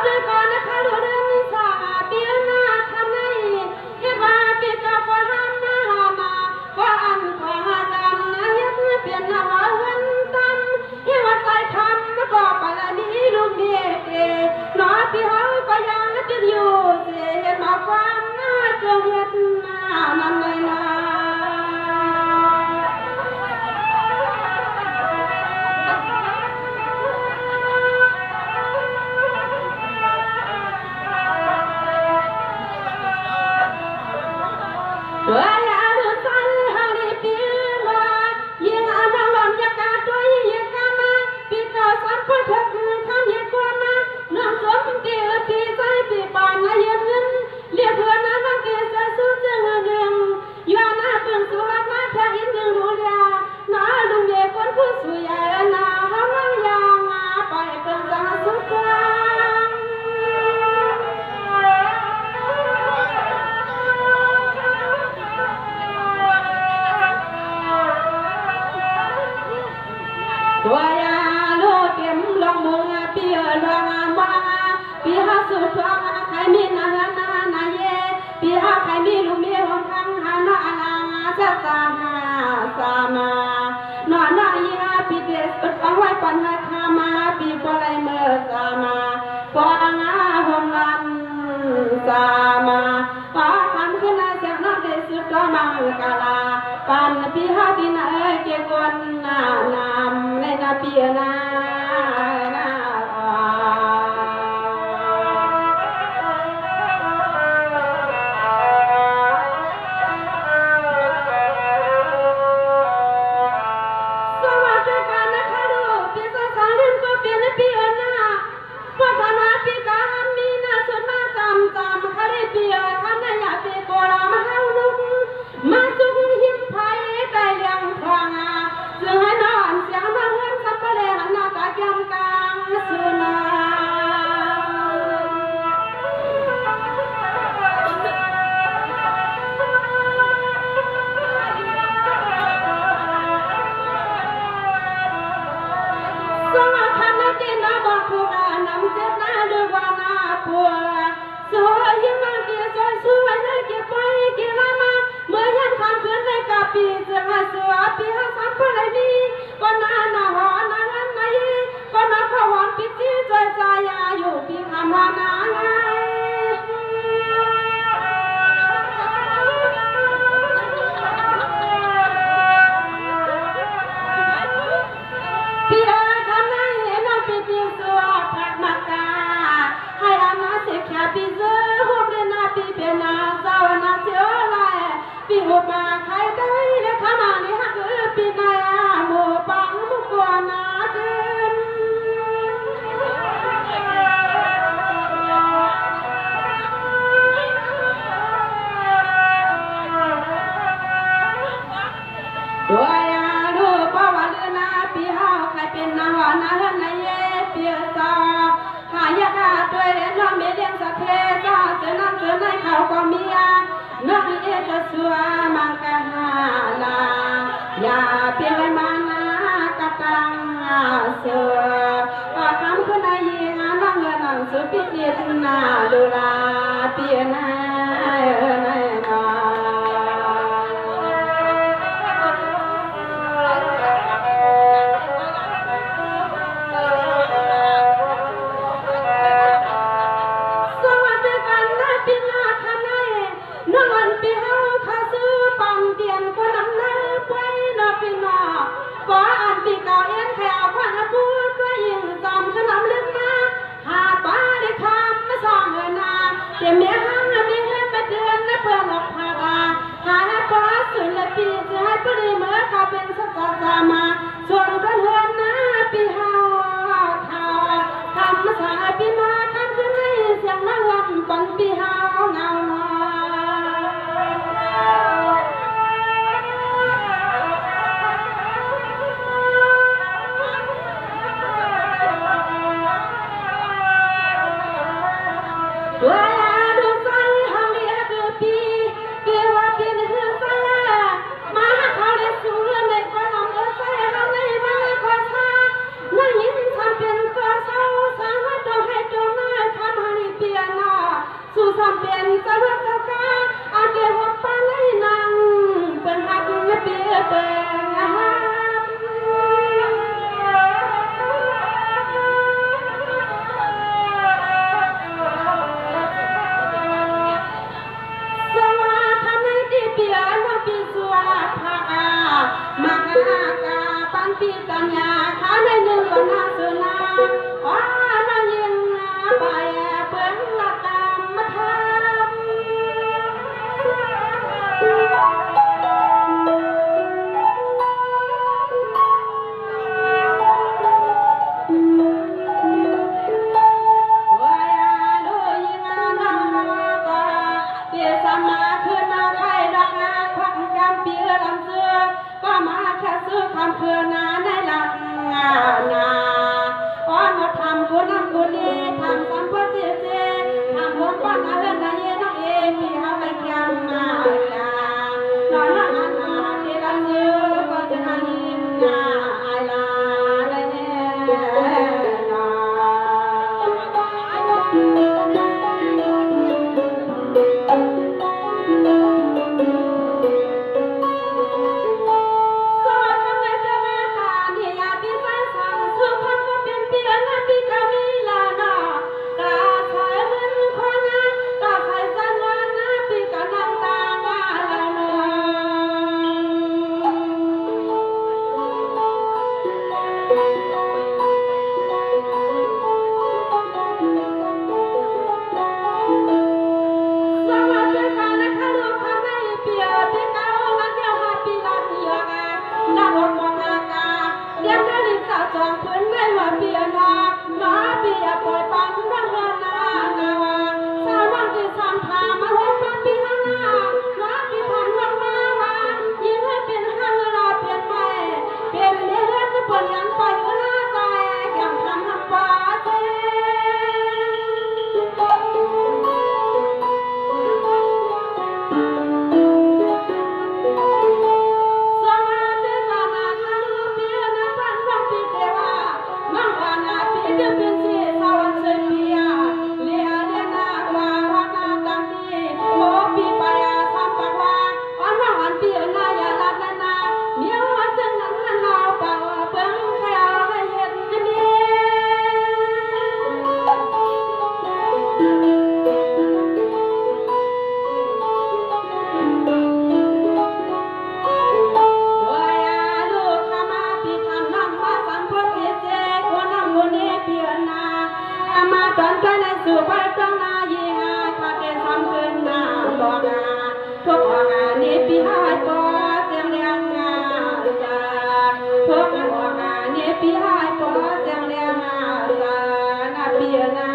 ด้วยก่อนนะคะดูเรื่องสาเปียนาทำในเฮวาปีกาฟ้าห้ามมามาว่าอันขวากันนะเฮ็ดเปลี่ยนนาวเงินตันเฮวาใจทำมาก็ปาละนี้ลูกเมียเอ๋น้อยพี่เฮาก็ยังจะอยู่เสียมาฟังหน้าจงเฮ็ดหน้านั่นเลยนะด้วยอาดุสันหาริปีมายิงอาณาวันยากาด้วยยิงกามาปีกาสันพุทธคือทำยิงกว่ามาน้องจมตีปีใจปีปานละเย็นเงินเรียกเพื่อนน้ำเกศสู้เจือเดืองย้อนหน้าเพิ่งสุรมาแท้อินดึงรู้ยาน้าลุงเด็กคนผู้สวยนาหาลังยางไปเพิ่งจะสุขด้วยอาลูกเต็มลงมือปีลงมาปีหาสุดทองใครมีนานาเยปีหาใครมีลูกมีหงคังหานาอลางจะตาหาสามาหนอนายาปีเดสเอาไว้ปันให้ข้ามาปีปลายเมื่อสามาปองาหงลันสามาปาคำขึ้นนาเสียงน้ำเดสุดมังกาลาปันปีหาปีนาเกกวนนามในนาปีนาปีจะมาเสือปีหาสัมภาระนี้ก็นาหน้าหอนาเงินไหนก็นาขวานปีจีใจใจอยู่ปีคำว่านาไงปีอาคำไหนน้องปีจีเสือพักมากาให้อาณาเสียแค่ปีเสือหุบเดนาปีเป็นนาเจ้านาเจ้าไรปีหุบมาใครได้และข้ามาในหักปีนายหมู่ปังมุกวานาเดินด้วยอาดูปวารนาปีเฮาใครเป็นนาวนาเฮนายเปียตาหายากาด้วยเล่นน้องเมียเลี้ยงสะเทจ้าเจอนั่งเจอในเขาก็มีน้องเอจะสวมังกาลาอย่าเปียมานากะตังเสือคำคนอายีงานน้องเงินน้องสุพิจิตนาดูลาเปียนาก็อันปีเก่าเอ็นแถวพันพูดก็ยิ่งจำขนมลึกมาหาป้าได้คำมาสองเงินนาเดี๋ยวเมียห้างมีเงินมาเดือนนะเพื่อนหลอกพาดาหาให้ป้าสุดละปีจะให้ปรีเมื่อเขาเป็นสัจจามาส่วนกันเฮือนนะปีเฮาเขาทำมาสายปีมาทำขึ้นให้เสียงนักวันปันปีเฮาเงาหนอด้วยอาดูไฟหาเรียกปีเกี่ยวว่าปีนหือไฟมาเขาได้สูงในคนลำไฟหาในมาขอชาไม่ยินทำเป็นก็เศร้าสาวต้องให้ตรงหน้าทำ ความเป็นเจ้าเจ้ากาอาเดียวปานให้นางเป็นหักเปียเป็นมากาปันปีกัญญาขาในหนึ่งก็น่าสุนาว่าน้องยิงไปเปิ้นละตามมาทคำเพื่อนาในหลักงานนาอ้อนมาทำบุญน้ำบุญนี้ทำสัมปติเจทำบุญป้อนอาเฮนนายน้องเอพี่เขาไปแก้มมาลานอนนั่งอันนาที่รักเชื่อก็จะนั่งยิ้มหน้าอายลาได้แน่นจองพื้นไม่ว่าเปียนาน้าเปียปล่อยปันน้องนานาวาสาวน้องที่สามพามาหัวปันปีนาน้าปีพันน้องมาวายิ่งให้เป็นห้างลาเปลี่ยนไปเปลี่ยนเลี้ยงเปลี่ยนยันไปก็น่าใจอย่างทำปาเจตอนกันในสู่ไปต้องนายีหาขอเกณฑ์ทำขึ้นนาบอกงาทุกออกงานนี้ปีหายปอเจียงเลี้ยงงาจาทุกออกงานนี้ปีหายปอเจียงเลี้ยงงาจานาเปียนา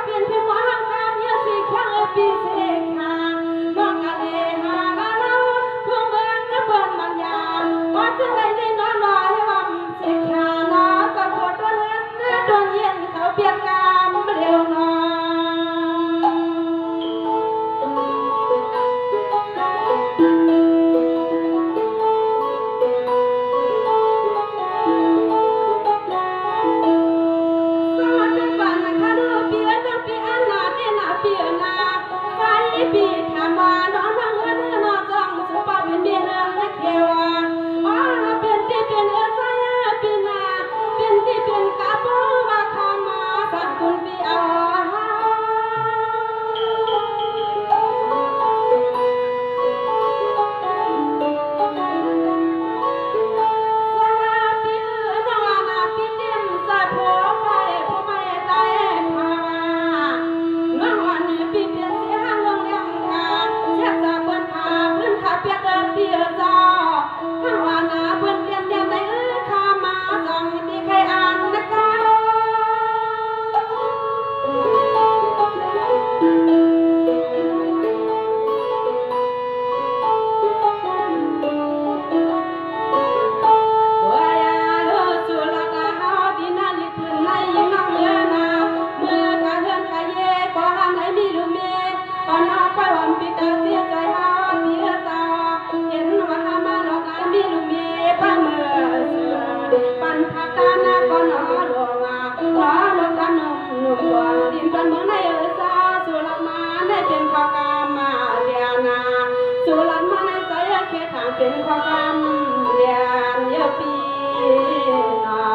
เปลี่ยน เมืองในซาสุรัตมาได้เป็นข้าวกามมาเรียนาสุรัตมาในใจแค่ทางเป็นข้าวกามเรียนเยอะปีนา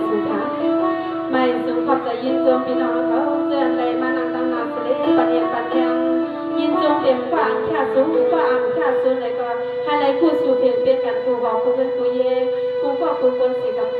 สุดท้ายไม่สุขขอบใจยินจมพี่น้องเขาเตือนเลยมานั่งตั้งนานสิเลปันเอียงปันยังยินจมเอ็มกว่าอังแค่สูงกว่าอังแค่สูงเลยก็ให้ไรคู่สู่เพียงเปลี่ยนกันกูบอกกูเป็นกูเย่กูก็กูคนสิกับ